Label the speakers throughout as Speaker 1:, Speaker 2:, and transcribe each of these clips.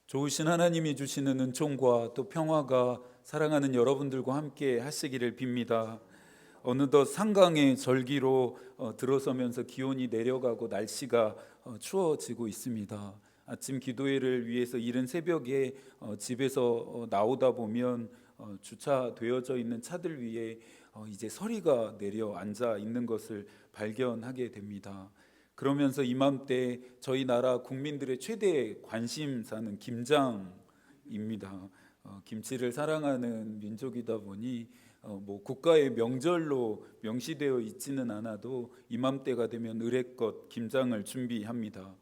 Speaker 1: 좋으신 하나님이 주시는 은총과 또 평화가 사랑하는 여러분들과 함께 하시기를 빕니다. 어느덧 상강의 절기로 들어서면서 기온이 내려가고 날씨가 추워지고 있습니다. 아침 기도회를 위해서 이른 새벽에 집에서 나오다 보면 주차되어져 있는 차들 위에 이제 서리가 내려 앉아 있는 것을 발견하게 됩니다. 그러면서 이맘때 저희 나라 국민들의 최대 관심사는 김장입니다. 김치를 사랑하는 민족이다 보니 뭐 국가의 명절로 명시되어 있지는 않아도 이맘때가 되면 의례껏 김장을 준비합니다.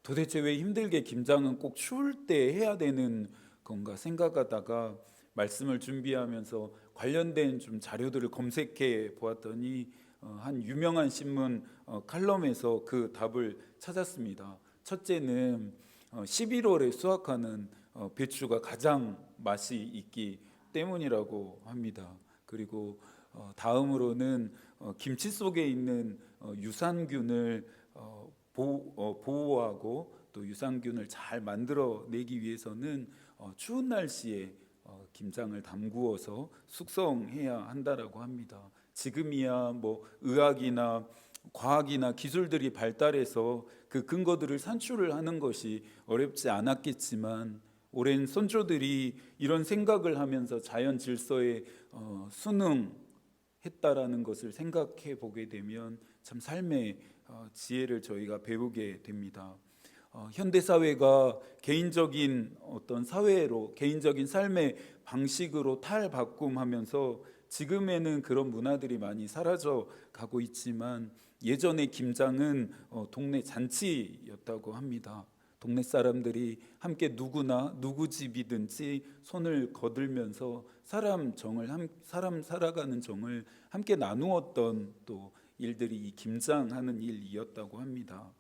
Speaker 1: 도대체 왜 힘들게 김장은 꼭 추울 때 해야 되는 건가 생각하다가 말씀을 준비하면서 관련된 좀 자료들을 검색해 보았더니 한 유명한 신문 칼럼에서 그 답을 찾았습니다. 첫째는 11월에 수확하는 배추가 가장 맛이 있기 때문이라고 합니다. 그리고 다음으로는 김치 속에 있는 유산균을 보호하고 또 유산균을 잘 만들어내기 위해서는 추운 날씨에 김장을 담구어서 숙성해야 한다라고 합니다. 지금이야 뭐 의학이나 과학이나 기술들이 발달해서 그 근거들을 산출을 하는 것이 어렵지 않았겠지만 오랜 선조들이 이런 생각을 하면서 자연 질서에 순응했다라는 것을 생각해 보게 되면 참 삶의 지혜를 저희가 배우게 됩니다. 현대 사회가 개인적인 어떤 사회로 개인적인 삶의 방식으로 탈바꿈하면서 지금에는 그런 문화들이 많이 사라져 가고 있지만 예전의 김장은 동네 잔치였다고 합니다. 동네 사람들이 함께 누구나 누구 집이든지 손을 거들면서 사람 살아가는 정을 함께 나누었던 또 일들이 이 김장하는 일이었다고 합니다.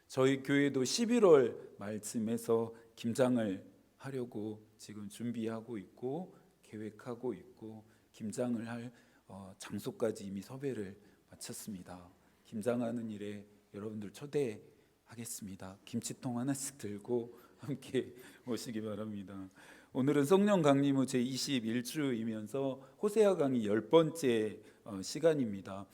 Speaker 1: 저희 교회도 11월 말쯤에서 김장을 하려고 지금 준비하고 있고 계획하고 있고 김장을 할 장소까지 이미 섭외를 마쳤습니다. 김장하는 일에 여러분들 초대하겠습니다. 김치통 하나씩 들고 함께 오시기 바랍니다. 오늘은 성령 강림 후 제21주이면서 호세아 강의 10번째 시간입니다.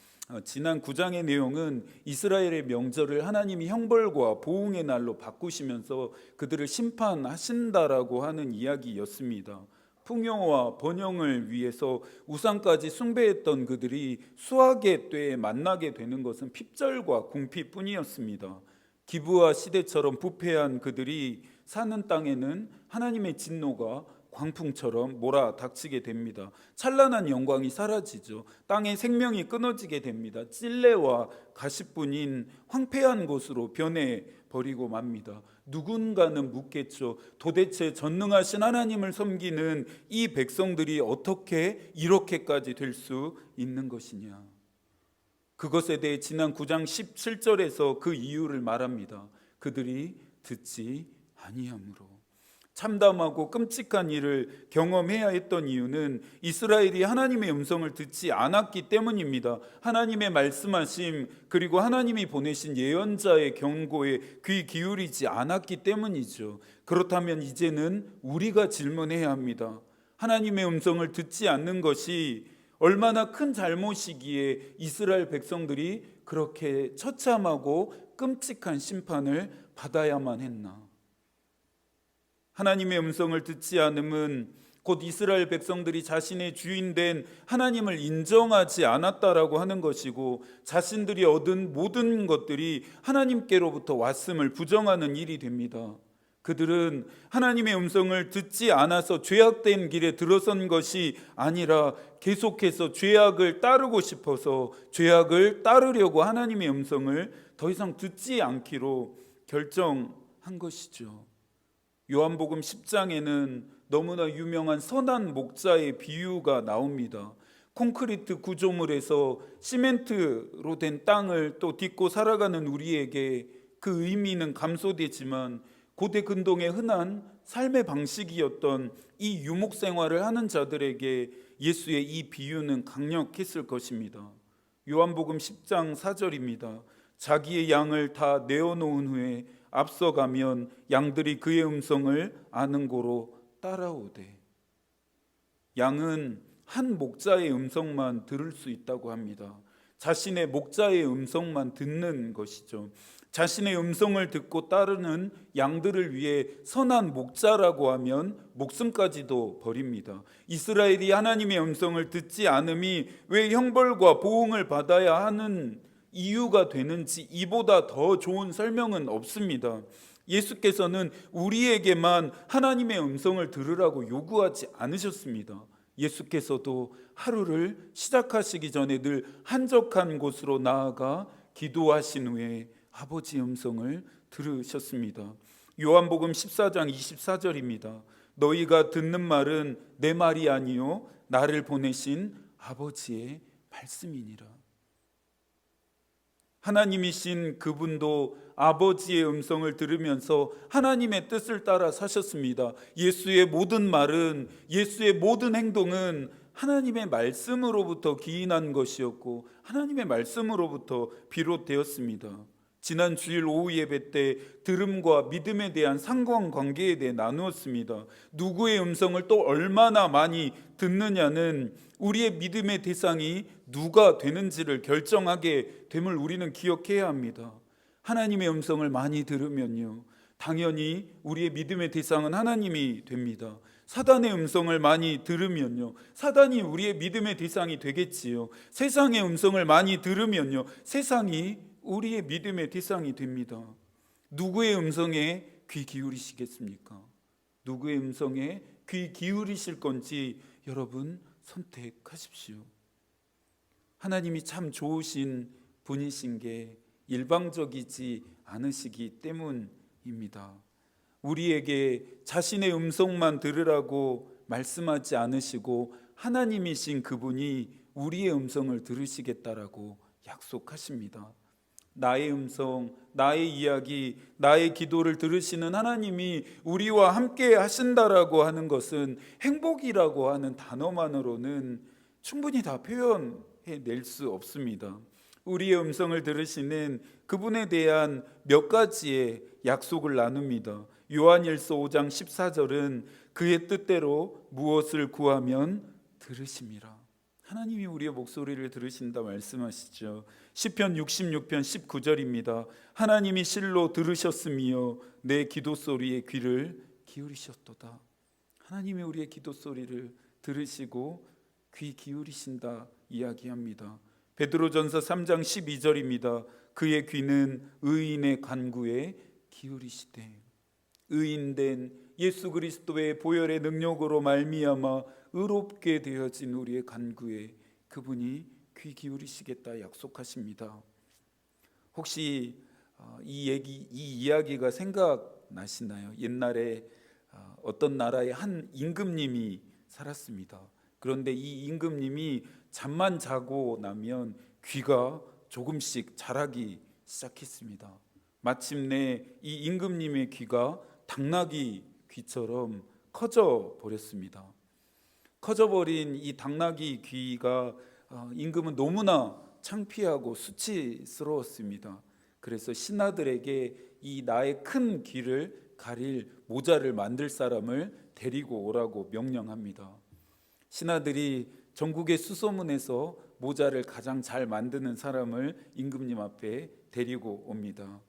Speaker 1: 지난 9장의 내용은 이스라엘의 명절을 하나님이 형벌과 보응의 날로 바꾸시면서 그들을 심판하신다라고 하는 이야기였습니다. 풍요와 번영을 위해서 우상까지 숭배했던 그들이 수학의 때에 만나게 되는 것은 핍절과 궁핍뿐이었습니다. 기브아 시대처럼 부패한 그들이 사는 땅에는 하나님의 진노가 광풍처럼 몰아닥치게 됩니다. 찬란한 영광이 사라지죠. 땅의 생명이 끊어지게 됩니다. 찔레와 가시뿐인 황폐한 곳으로 변해버리고 맙니다. 누군가는 묻겠죠. 도대체 전능하신 하나님을 섬기는 이 백성들이 어떻게 이렇게까지 될 수 있는 것이냐. 그것에 대해 지난 9장 17절에서 그 이유를 말합니다. 그들이 듣지 아니함으로. 참담하고 끔찍한 일을 경험해야 했던 이유는 이스라엘이 하나님의 음성을 듣지 않았기 때문입니다. 하나님의 말씀하심 그리고 하나님이 보내신 예언자의 경고에 귀 기울이지 않았기 때문이죠. 그렇다면 이제는 우리가 질문해야 합니다. 하나님의 음성을 듣지 않는 것이 얼마나 큰 잘못이기에 이스라엘 백성들이 그렇게 처참하고 끔찍한 심판을 받아야만 했나? 하나님의 음성을 듣지 않음은 곧 이스라엘 백성들이 자신의 주인된 하나님을 인정하지 않았다라고 하는 것이고 자신들이 얻은 모든 것들이 하나님께로부터 왔음을 부정하는 일이 됩니다. 그들은 하나님의 음성을 듣지 않아서 죄악된 길에 들어선 것이 아니라 계속해서 죄악을 따르고 싶어서 죄악을 따르려고 하나님의 음성을 더 이상 듣지 않기로 결정한 것이죠. 요한복음 10장에는 너무나 유명한 선한 목자의 비유가 나옵니다. 콘크리트 구조물에서 시멘트로 된 땅을 또 딛고 살아가는 우리에게 그 의미는 감소되지만 고대 근동의 흔한 삶의 방식이었던 이 유목 생활을 하는 자들에게 예수의 이 비유는 강력했을 것입니다. 요한복음 10장 4절입니다. 자기의 양을 다 내어놓은 후에 앞서가면 양들이 그의 음성을 아는 고로 따라오되. 양은 한 목자의 음성만 들을 수 있다고 합니다. 자신의 목자의 음성만 듣는 것이죠. 자신의 음성을 듣고 따르는 양들을 위해 선한 목자라고 하면 목숨까지도 버립니다. 이스라엘이 하나님의 음성을 듣지 않음이 왜 형벌과 보응을 받아야 하는 이유가 되는지 이보다 더 좋은 설명은 없습니다. 예수께서는 우리에게만 하나님의 음성을 들으라고 요구하지 않으셨습니다. 예수께서도 하루를 시작하시기 전에 늘 한적한 곳으로 나아가 기도하신 후에 아버지의 음성을 들으셨습니다. 요한복음 14장 24절입니다. 너희가 듣는 말은 내 말이 아니요 나를 보내신 아버지의 말씀이니라. 하나님이신 그분도 아버지의 음성을 들으면서 하나님의 뜻을 따라 사셨습니다. 예수의 모든 말은, 예수의 모든 행동은 하나님의 말씀으로부터 기인한 것이었고 하나님의 말씀으로부터 비롯되었습니다. 지난 주일 오후 예배 때 들음과 믿음에 대한 상관관계에 대해 나누었습니다. 누구의 음성을 또 얼마나 많이 듣느냐는 우리의 믿음의 대상이 누가 되는지를 결정하게 됨을 우리는 기억해야 합니다. 하나님의 음성을 많이 들으면요, 당연히 우리의 믿음의 대상은 하나님이 됩니다. 사단의 음성을 많이 들으면요, 사단이 우리의 믿음의 대상이 되겠지요. 세상의 음성을 많이 들으면요, 세상이 우리의 믿음의 대상이 됩니다. 누구의 음성에 귀 기울이시겠습니까? 누구의 음성에 귀 기울이실 건지 여러분 선택하십시오. 하나님이 참 좋으신 분이신 게 일방적이지 않으시기 때문입니다. 우리에게 자신의 음성만 들으라고 말씀하지 않으시고 하나님이신 그분이 우리의 음성을 들으시겠다라고 약속하십니다. 나의 음성, 나의 이야기, 나의 기도를 들으시는 하나님이 우리와 함께 하신다라고 하는 것은 행복이라고 하는 단어만으로는 충분히 다 표현해낼 수 없습니다. 우리의 음성을 들으시는 그분에 대한 몇 가지의 약속을 나눕니다. 요한일서 5장 14절은 그의 뜻대로 무엇을 구하면 들으심이라. 하나님이 우리의 목소리를 들으신다 말씀하시죠. 시편 66편 19절입니다. 하나님이 실로 들으셨으며 내 기도 소리에 귀를 기울이셨도다. 하나님이 우리의 기도 소리를 들으시고 귀 기울이신다 이야기합니다. 베드로전서 3장 12절입니다. 그의 귀는 의인의 간구에 기울이시되. 의인된 예수 그리스도의 보혈의 능력으로 말미암아 의롭게 되어진 우리의 간구에 그분이 귀 기울이시겠다 약속하십니다. 혹시 이 이야기가 생각나시나요? 옛날에 어떤 나라의 한 임금님이 살았습니다. 그런데 이 임금님이 잠만 자고 나면 귀가 조금씩 자라기 시작했습니다. 마침내 이 임금님의 귀가 당나귀 귀처럼 커져 버렸습니다. 커져버린 이 당나귀 귀가 임금은 너무나 창피하고 수치스러웠습니다. 그래서 신하들에게 이 나의 큰 귀를 가릴 모자를 만들 사람을 데리고 오라고 명령합니다. 신하들이 전국의 수소문에서 모자를 가장 잘 만드는 사람을 임금님 앞에 데리고 옵니다.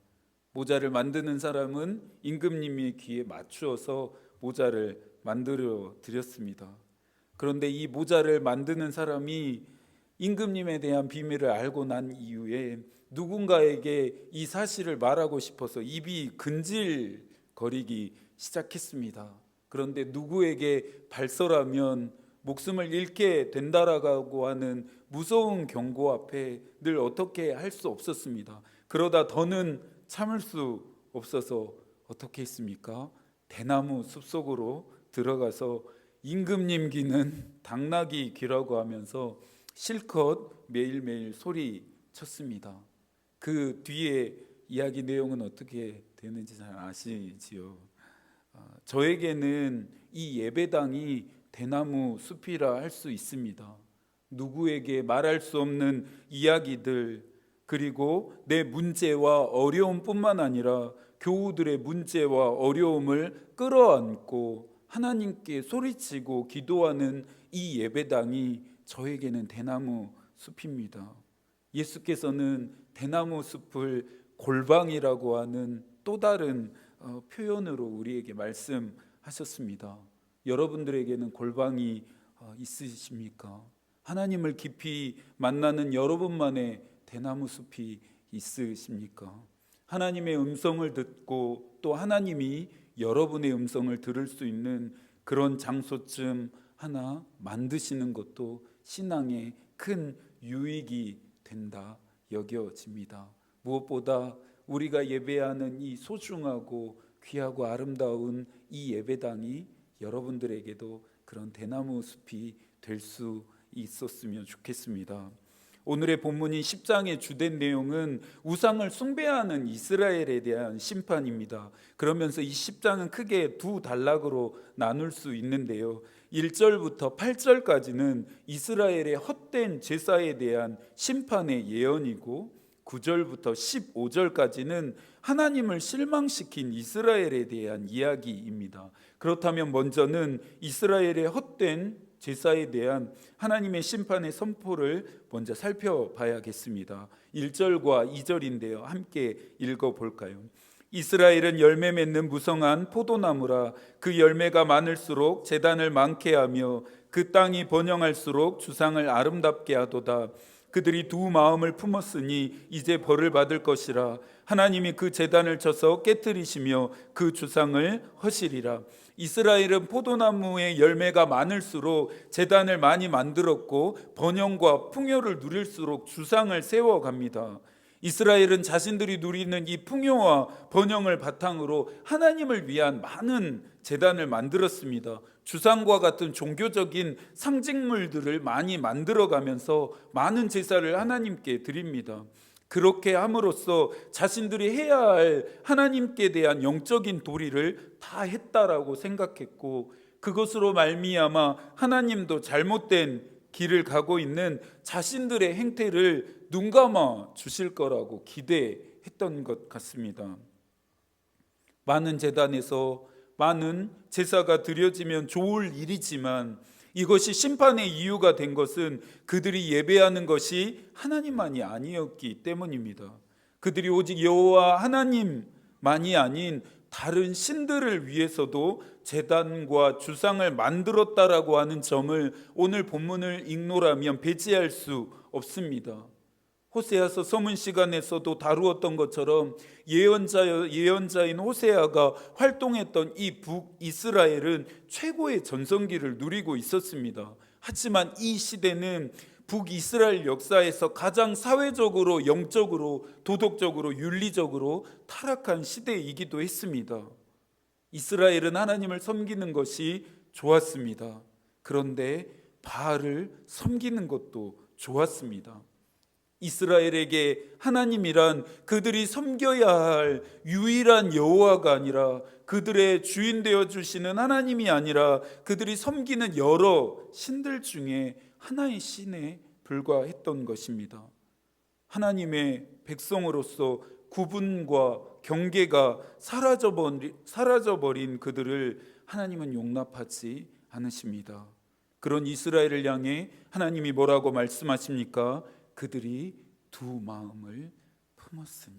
Speaker 1: 모자를 만드는 사람은 임금님의 귀에 맞추어서 모자를 만들어 드렸습니다. 그런데 이 모자를 만드는 사람이 임금님에 대한 비밀을 알고 난 이후에 누군가에게 이 사실을 말하고 싶어서 입이 근질거리기 시작했습니다. 그런데 누구에게 발설하면 목숨을 잃게 된다라고 하는 무서운 경고 앞에 늘 어떻게 할 수 없었습니다. 그러다 더는 참을 수 없어서 어떻게 했습니까? 대나무 숲속으로 들어가서 임금님 귀는 당나귀 귀라고 하면서 실컷 매일매일 소리쳤습니다. 그 뒤에 이야기 내용은 어떻게 되는지 잘 아시지요? 저에게는 이 예배당이 대나무 숲이라 할 수 있습니다. 누구에게 말할 수 없는 이야기들, 그리고 내 문제와 어려움뿐만 아니라 교우들의 문제와 어려움을 끌어안고 하나님께 소리치고 기도하는 이 예배당이 저에게는 대나무 숲입니다. 예수께서는 대나무 숲을 골방이라고 하는 또 다른 표현으로 우리에게 말씀하셨습니다. 여러분들에게는 골방이 있으십니까? 하나님을 깊이 만나는 여러분만의 대나무 숲이 있으십니까? 하나님의 음성을 듣고 또 하나님이 여러분의 음성을 들을 수 있는 그런 장소쯤 하나 만드시는 것도 신앙의 큰 유익이 된다 여겨집니다. 무엇보다 우리가 예배하는 이 소중하고 귀하고 아름다운 이 예배당이 여러분들에게도 그런 대나무 숲이 될 수 있었으면 좋겠습니다. 오늘의 본문인 10장의 주된 내용은 우상을 숭배하는 이스라엘에 대한 심판입니다. 그러면서 이 10장은 크게 두 단락으로 나눌 수 있는데요. 1절부터 8절까지는 이스라엘의 헛된 제사에 대한 심판의 예언이고 9절부터 15절까지는 하나님을 실망시킨 이스라엘에 대한 이야기입니다. 그렇다면 먼저는 이스라엘의 헛된 제사에 대한 하나님의 심판의 선포를 먼저 살펴봐야겠습니다. 1절과 2절인데요. 함께 읽어볼까요? 이스라엘은 열매 맺는 무성한 포도나무라. 그 열매가 많을수록 제단을 많게 하며 그 땅이 번영할수록 주상을 아름답게 하도다. 그들이 두 마음을 품었으니 이제 벌을 받을 것이라. 하나님이 그 제단을 쳐서 깨뜨리시며 그 주상을 허시리라. 이스라엘은 포도나무의 열매가 많을수록 제단을 많이 만들었고 번영과 풍요를 누릴수록 주상을 세워갑니다. 이스라엘은 자신들이 누리는 이 풍요와 번영을 바탕으로 하나님을 위한 많은 제단을 만들었습니다. 주상과 같은 종교적인 상징물들을 많이 만들어가면서 많은 제사를 하나님께 드립니다. 그렇게 함으로써 자신들이 해야 할 하나님께 대한 영적인 도리를 다 했다라고 생각했고, 그것으로 말미암아 하나님도 잘못된 길을 가고 있는 자신들의 행태를 눈감아 주실 거라고 기대했던 것 같습니다. 많은 제단에서 많은 제사가 드려지면 좋을 일이지만 이것이 심판의 이유가 된 것은 그들이 예배하는 것이 하나님만이 아니었기 때문입니다. 그들이 오직 여호와 하나님만이 아닌 다른 신들을 위해서도 제단과 주상을 만들었다라고 하는 점을 오늘 본문을 읽노라면 배제할 수 없습니다. 호세아서 서문 시간에서도 다루었던 것처럼 예언자인 호세아가 활동했던 이 북이스라엘은 최고의 전성기를 누리고 있었습니다. 하지만 이 시대는 북이스라엘 역사에서 가장 사회적으로, 영적으로, 도덕적으로, 윤리적으로 타락한 시대이기도 했습니다. 이스라엘은 하나님을 섬기는 것이 좋았습니다. 그런데 바알을 섬기는 것도 좋았습니다. 이스라엘에게 하나님이란 그들이 섬겨야 할 유일한 여호와가 아니라, 그들의 주인 되어 주시는 하나님이 아니라 그들이 섬기는 여러 신들 중에 하나의 신에 불과했던 것입니다. 하나님의 백성으로서 구분과 경계가 사라져버린 그들을 하나님은 용납하지 않으십니다. 그런 이스라엘을 향해 하나님이 뭐라고 말씀하십니까? 그들이 두 마음을 품었으니.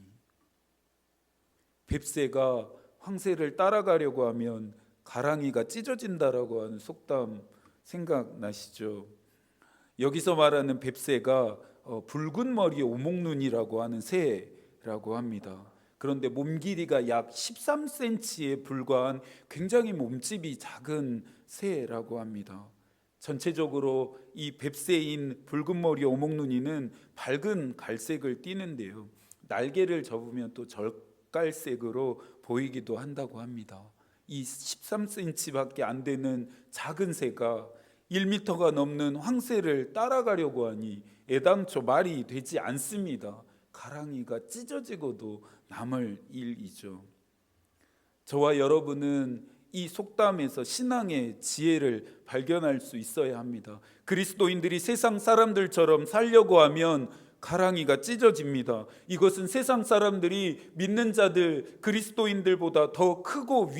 Speaker 1: 뱁새가 황새를 따라가려고 하면 가랑이가 찢어진다라고 하는 속담 생각나시죠? 여기서 말하는 뱁새가 붉은 머리 오목눈이라고 하는 새라고 합니다. 그런데 몸 길이가 약 13cm에 불과한 굉장히 몸집이 작은 새라고 합니다. 전체적으로 이 뱁새인 붉은 머리 오목눈이는 밝은 갈색을 띠는데요, 날개를 접으면 또 젓갈색으로 보이기도 한다고 합니다. 이 13cm밖에 안 되는 작은 새가 1m가 넘는 황새를 따라가려고 하니 애당초 말이 되지 않습니다. 가랑이가 찢어지고도 남을 일이죠. 저와 여러분은 이 속담에서 신앙의 지혜를 발견할 수 있어야 합니다. 그리스도인들이 세상 사람들처럼 살려고 하면 가랑이가 찢어집니다. 이것은 세상 사람들이 믿는 자들, 그리스도인들보다 더 크고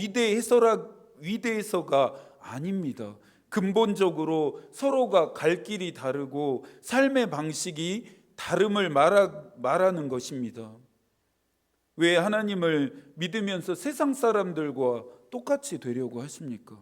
Speaker 1: 위대해서가 아닙니다. 근본적으로 서로가 갈 길이 다르고 삶의 방식이 다름을 말하는 것입니다. 왜 하나님을 믿으면서 세상 사람들과 똑같이 되려고 하십니까?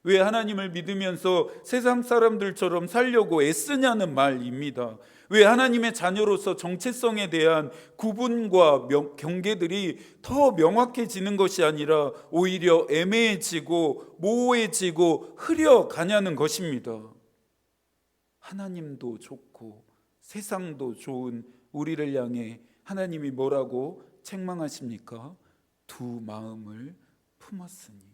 Speaker 1: 왜 하나님을 믿으면서 세상 사람들처럼 살려고 애쓰냐는 말입니다. 왜 하나님의 자녀로서 정체성에 대한 구분과 경계들이 더 명확해지는 것이 아니라 오히려 애매해지고 모호해지고 흐려가냐는 것입니다. 하나님도 좋고 세상도 좋은 우리를 향해 하나님이 뭐라고 책망하십니까? 두 마음을 품었으니.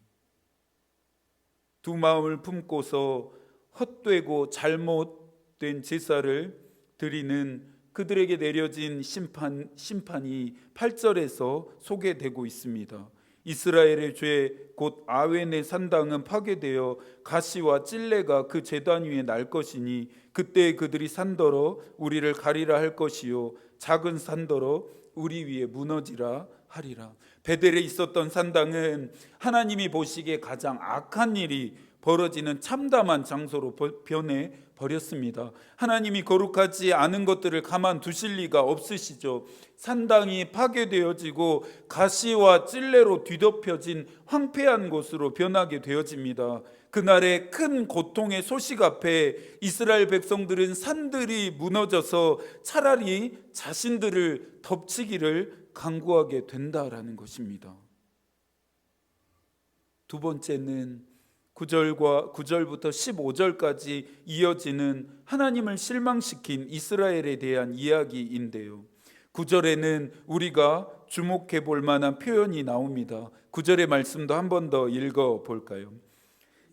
Speaker 1: 두 마음을 품고서 헛되고 잘못된 제사를 드리는 그들에게 내려진 심판이 8절에서 소개되고 있습니다. 이스라엘의 죄 곧 아웬의 산당은 파괴되어 가시와 찔레가 그 제단 위에 날 것이니 그때 그들이 산더러 우리를 가리라 할 것이요 작은 산더러 우리 위에 무너지라 하리라. 베델에 있었던 산당은 하나님이 보시기에 가장 악한 일이 벌어지는 참담한 장소로 변해 버렸습니다. 하나님이 거룩하지 않은 것들을 가만두실 리가 없으시죠. 산당이 파괴되어지고 가시와 찔레로 뒤덮여진 황폐한 곳으로 변하게 되어집니다. 그날의 큰 고통의 소식 앞에 이스라엘 백성들은 산들이 무너져서 차라리 자신들을 덮치기를 간구하게 된다라는 것입니다. 두 번째는 9절부터 15절까지 이어지는 하나님을 실망시킨 이스라엘에 대한 이야기인데요. 9절에는 우리가 주목해 볼 만한 표현이 나옵니다. 9절의 말씀도 한 번 더 읽어 볼까요?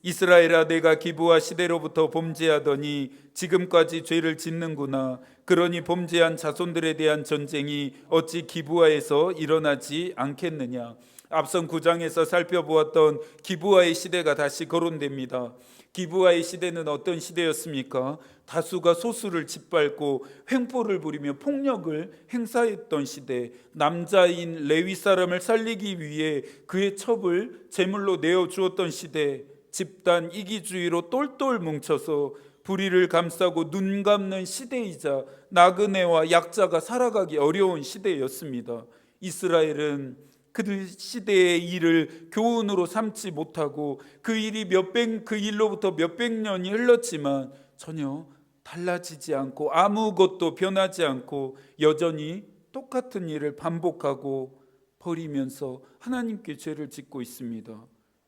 Speaker 1: 이스라엘아, 내가 기브아 시대로부터 범죄하더니 지금까지 죄를 짓는구나. 그러니 범죄한 자손들에 대한 전쟁이 어찌 기브아에서 일어나지 않겠느냐. 앞선 9장에서 살펴보았던 기브아의 시대가 다시 거론됩니다. 기브아의 시대는 어떤 시대였습니까? 다수가 소수를 짓밟고 횡포를 부리며 폭력을 행사했던 시대. 남자인 레위 사람을 살리기 위해 그의 첩을 제물로 내어주었던 시대. 집단 이기주의로 똘똘 뭉쳐서 불의를 감싸고 눈 감는 시대이자 나그네와 약자가 살아가기 어려운 시대였습니다. 이스라엘은 그 시대의 일을 교훈으로 삼지 못하고 그 일로부터 몇백 년이 흘렀지만 전혀 달라지지 않고 아무것도 변하지 않고 여전히 똑같은 일을 반복하고 버리면서 하나님께 죄를 짓고 있습니다.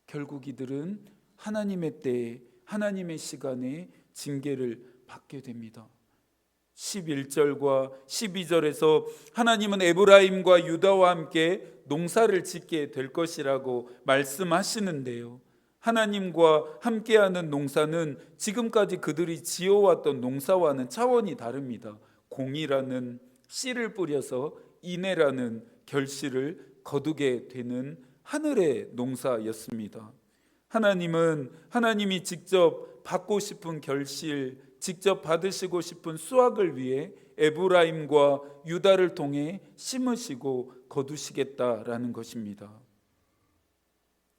Speaker 1: 결국 이들은 하나님의 때에 하나님의 시간에 징계를 받게 됩니다. 11절과 12절에서 하나님은 에브라임과 유다와 함께 농사를 짓게 될 것이라고 말씀하시는데요. 하나님과 함께하는 농사는 지금까지 그들이 지어왔던 농사와는 차원이 다릅니다. 공이라는 씨를 뿌려서 인애라는 결실을 거두게 되는 하늘의 농사였습니다. 하나님은 하나님이 직접 받고 싶은 결실, 직접 받으시고 싶은 수확을 위해 에브라임과 유다를 통해 심으시고 거두시겠다라는 것입니다.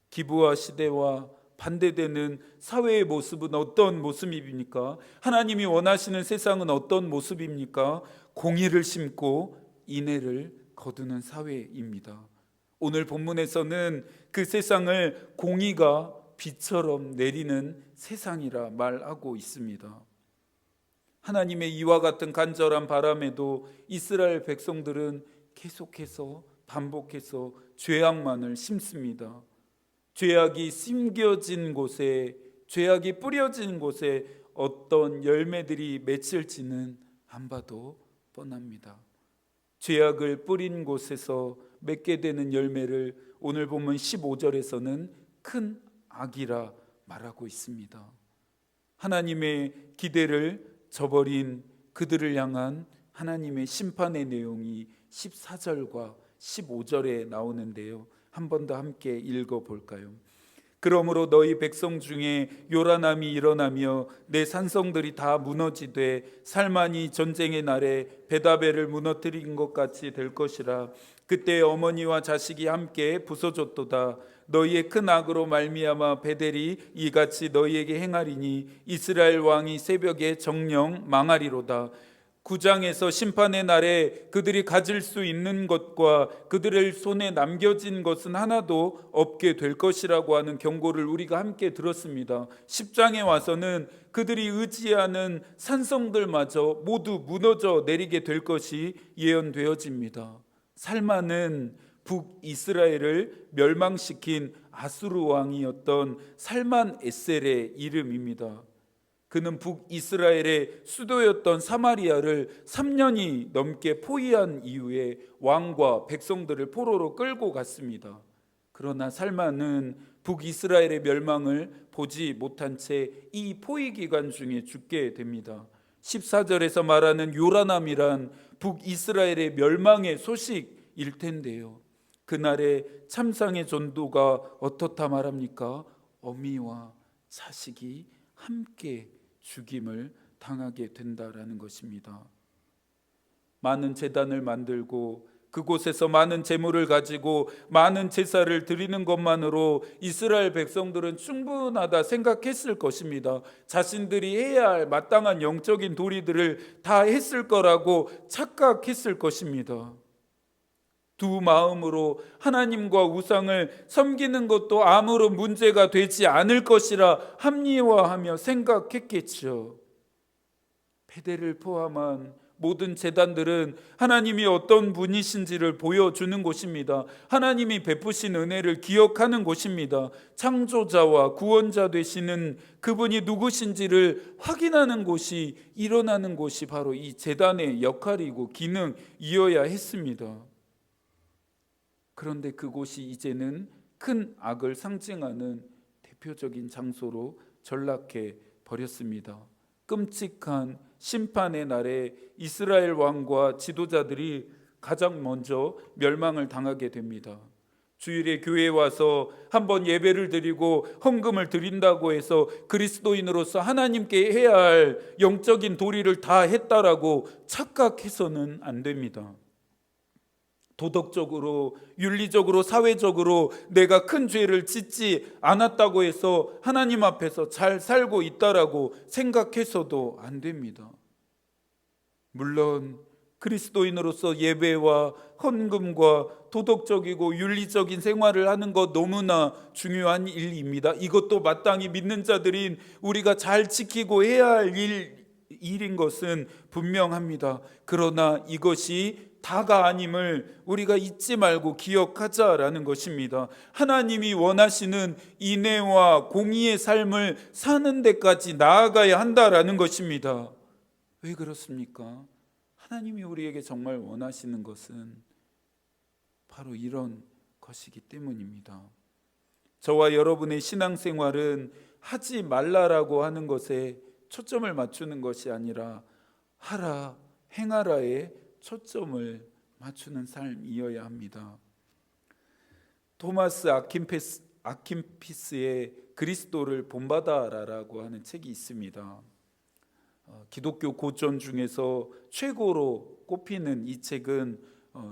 Speaker 1: 기브아 시대와 반대되는 사회의 모습은 어떤 모습입니까? 하나님이 원하시는 세상은 어떤 모습입니까? 공의를 심고 인애를 거두는 사회입니다. 오늘 본문에서는 그 세상을 공의가 비처럼 내리는 세상이라 말하고 있습니다. 하나님의 이와 같은 간절한 바람에도 이스라엘 백성들은 계속해서 반복해서 죄악만을 심습니다. 죄악이 심겨진 곳에, 죄악이 뿌려진 곳에 어떤 열매들이 맺힐지는 안 봐도 뻔합니다. 죄악을 뿌린 곳에서 맺게 되는 열매를 오늘 보면 15절에서는 큰 악이라 말하고 있습니다. 하나님의 기대를 저버린 그들을 향한 하나님의 심판의 내용이 14절과 15절에 나오는데요. 한 번 더 함께 읽어볼까요? 그러므로 너희 백성 중에 요란함이 일어나며 내 산성들이 다 무너지되 살만이 전쟁의 날에 베다벨을 무너뜨린 것 같이 될 것이라. 그때 어머니와 자식이 함께 부서졌도다. 너희의 큰 악으로 말미암아 베델이 이같이 너희에게 행하리니 이스라엘 왕이 새벽에 정령 망하리로다. 9장에서 심판의 날에 그들이 가질 수 있는 것과 그들의 손에 남겨진 것은 하나도 없게 될 것이라고 하는 경고를 우리가 함께 들었습니다. 10장에 와서는 그들이 의지하는 산성들마저 모두 무너져 내리게 될 것이 예언되어집니다. 살만은 북이스라엘을 멸망시킨 아수르 왕이었던 살만 에셀의 이름입니다. 그는 북이스라엘의 수도였던 사마리아를 3년이 넘게 포위한 이후에 왕과 백성들을 포로로 끌고 갔습니다. 그러나 살만은 북이스라엘의 멸망을 보지 못한 채 이 포위 기간 중에 죽게 됩니다. 14절에서 말하는 요란함이란 북이스라엘의 멸망의 소식일 텐데요. 그날의 참상의 전도가 어떻다 말합니까? 어미와 자식이 함께 죽임을 당하게 된다라는 것입니다. 많은 제단을 만들고 그곳에서 많은 재물을 가지고 많은 제사를 드리는 것만으로 이스라엘 백성들은 충분하다 생각했을 것입니다. 자신들이 해야 할 마땅한 영적인 도리들을 다 했을 거라고 착각했을 것입니다. 두 마음으로 하나님과 우상을 섬기는 것도 아무런 문제가 되지 않을 것이라 합리화하며 생각했겠죠. 베델을 포함한 모든 제단들은 하나님이 어떤 분이신지를 보여주는 곳입니다. 하나님이 베푸신 은혜를 기억하는 곳입니다. 창조자와 구원자 되시는 그분이 누구신지를 확인하는 곳이 일어나는 곳이 바로 이 제단의 역할이고 기능이어야 했습니다. 그런데 그곳이 이제는 큰 악을 상징하는 대표적인 장소로 전락해 버렸습니다. 끔찍한 심판의 날에 이스라엘 왕과 지도자들이 가장 먼저 멸망을 당하게 됩니다. 주일에 교회에 와서 한번 예배를 드리고 헌금을 드린다고 해서 그리스도인으로서 하나님께 해야 할 영적인 도리를 다 했다라고 착각해서는 안 됩니다. 도덕적으로, 윤리적으로, 사회적으로 내가 큰 죄를 짓지 않았다고 해서 하나님 앞에서 잘 살고 있다라고 생각해서도 안 됩니다. 물론 그리스도인으로서 예배와 헌금과 도덕적이고 윤리적인 생활을 하는 것 너무나 중요한 일입니다. 이것도 마땅히 믿는 자들인 우리가 잘 지키고 해야 할 일인 것은 분명합니다. 그러나 이것이 다가 아님을 우리가 잊지 말고 기억하자라는 것입니다. 하나님이 원하시는 인애와 공의의 삶을 사는 데까지 나아가야 한다라는 것입니다. 왜 그렇습니까? 하나님이 우리에게 정말 원하시는 것은 바로 이런 것이기 때문입니다. 저와 여러분의 신앙생활은 하지 말라라고 하는 것에 초점을 맞추는 것이 아니라 하라, 행하라에 초점을 맞추는 삶이어야 합니다. 토마스 아킨피스의 그리스도를 본받아라라고 하는 책이 있습니다. 기독교 고전 중에서 최고로 꼽히는 이 책은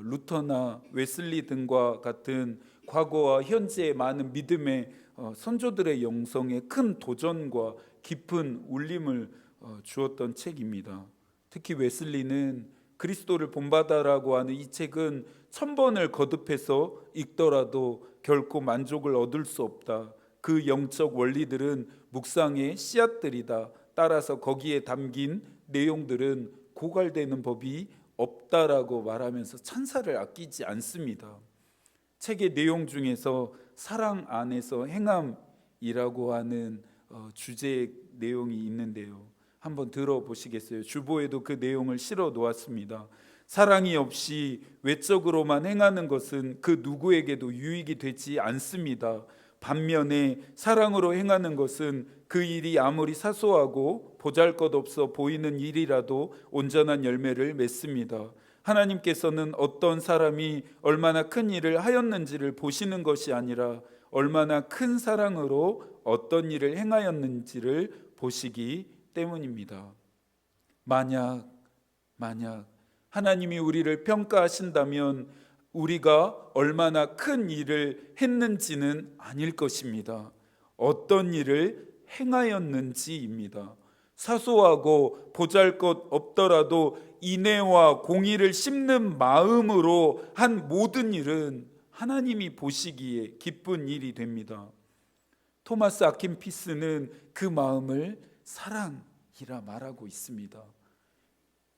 Speaker 1: 루터나 웨슬리 등과 같은 과거와 현재의 많은 믿음의 선조들의 영성에 큰 도전과 깊은 울림을 주었던 책입니다. 특히 웨슬리는 그리스도를 본받아라고 하는 이 책은 1000번을 거듭해서 읽더라도 결코 만족을 얻을 수 없다. 그 영적 원리들은 묵상의 씨앗들이다. 따라서 거기에 담긴 내용들은 고갈되는 법이 없다라고 말하면서 찬사를 아끼지 않습니다. 책의 내용 중에서 사랑 안에서 행함이라고 하는 주제의 내용이 있는데요. 한번 들어보시겠어요? 주보에도 그 내용을 실어 놓았습니다. 사랑이 없이 외적으로만 행하는 것은 그 누구에게도 유익이 되지 않습니다. 반면에 사랑으로 행하는 것은 그 일이 아무리 사소하고 보잘것없어 보이는 일이라도 온전한 열매를 맺습니다. 하나님께서는 어떤 사람이 얼마나 큰 일을 하였는지를 보시는 것이 아니라 얼마나 큰 사랑으로 어떤 일을 행하였는지를 보시기 때문입니다. 만약 하나님이 우리를 평가하신다면 우리가 얼마나 큰 일을 했는지는 아닐 것입니다. 어떤 일을 행하였는지입니다. 사소하고 보잘것 없더라도 인애와 공의를 심는 마음으로 한 모든 일은 하나님이 보시기에 기쁜 일이 됩니다. 토마스 아킨피스는 그 마음을 사랑이라 말하고 있습니다.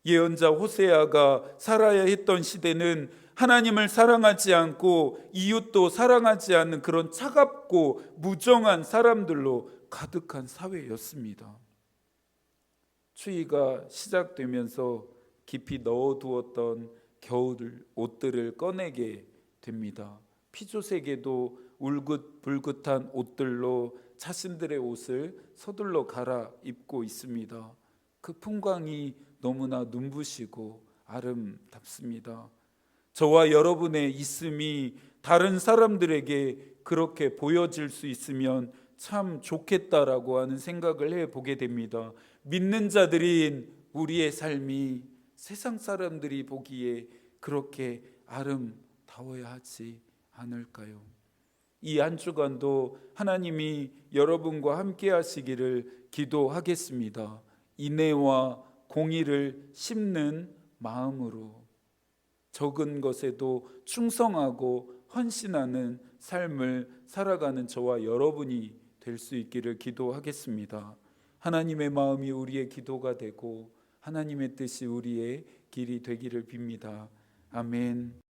Speaker 1: 예언자 호세아가 살아야 했던 시대는 하나님을 사랑하지 않고 이웃도 사랑하지 않는 그런 차갑고 무정한 사람들로 가득한 사회였습니다. 추위가 시작되면서 깊이 넣어두었던 겨울 옷들을 꺼내게 됩니다. 피조세계도 울긋불긋한 옷들로 자신들의 옷을 서둘러 갈아입고 있습니다. 그 풍광이 너무나 눈부시고 아름답습니다. 저와 여러분의 있음이 다른 사람들에게 그렇게 보여질 수 있으면 참 좋겠다라고 하는 생각을 해보게 됩니다. 믿는 자들인 우리의 삶이 세상 사람들이 보기에 그렇게 아름다워야 하지 않을까요? 이 한 주간도 하나님이 여러분과 함께 하시기를 기도하겠습니다. 인애와 공의를 심는 마음으로 적은 것에도 충성하고 헌신하는 삶을 살아가는 저와 여러분이 될 수 있기를 기도하겠습니다. 하나님의 마음이 우리의 기도가 되고 하나님의 뜻이 우리의 길이 되기를 빕니다. 아멘.